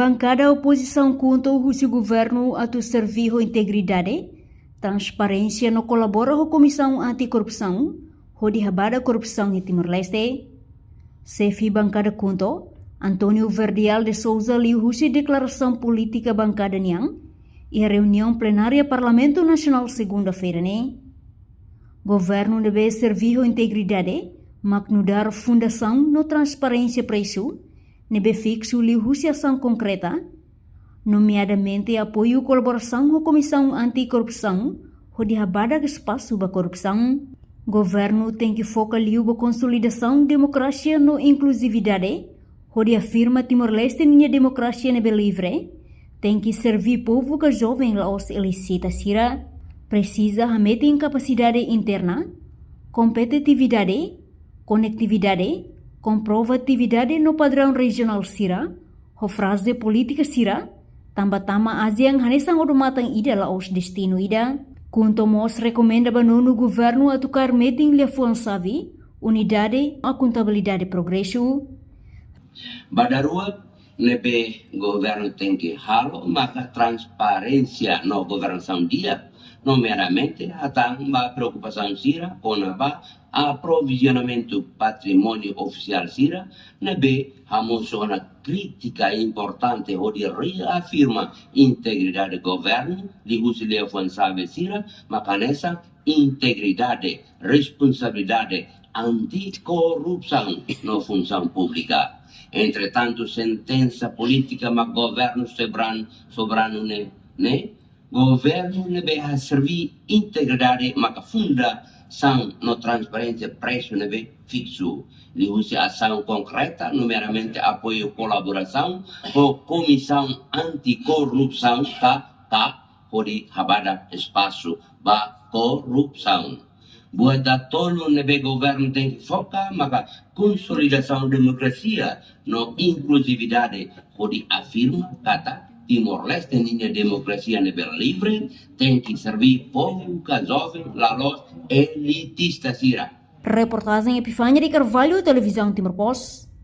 bancada oposição contra o governo a servir a integridade, transparência no colabora com a Comissão Anticorrupção, o de Habada Corrupção em Timor-Leste. Chefe bancada contra, Antônio Verdial de Souza liu husi declaração política bancada niang e a reunião plenária Parlamento Nacional segunda-feira ne. Governo deve servir a integridade, magnudar fundação no transparência preço, nebe fixo liu husi ação concreta, nomeadamente apoio e colaboração com a Comissão Anticorrupção, onde abada espaço para corrupção. Governo tem que focar liu a consolidação democracia no inclusividade, onde afirma Timor-Leste ninha democracia nebe livre, tem que servir povo que jovem laos elicita sira, precisa meter capacidade interna, competitividade, conectividade, comprovatividade no padrão regional sira, o frase política sira, tamba-tama ASEAN hanesang odumatang ida laos destino ida. Kunto mos recomenda banono governo a tocar meeting lefuan savi, unidade, acontabilidade progresso. Badarua nebe governo tem que halo maka transparência no governação dia, nomeadamente até uma preocupação sira com a aprovisionamento patrimônio oficial sira, nebe uma crítica importante onde reafirma integridade do governo, de Husile Fonsabe sira, maka nessa integridade, responsabilidade, anticorrupção na função pública. Entretanto, sentença política mas governo soberano ne governo nebe a servir integridade maka fundação no transparência preço nebe fixo. Li usi ação concreta, numeramente apoio e colaboração com Comissão Anticorrupção onde habada espaço para corrupção. Buat tolo nebe governo tem que focar maka consolidação democracia no inclusividade onde afirma kata Timor-Leste ninha democracia nebe livre tem que servir povo que jovem lalos elitista sira. Reportagem Epifânia de Carvalho, Televisão Timor Post.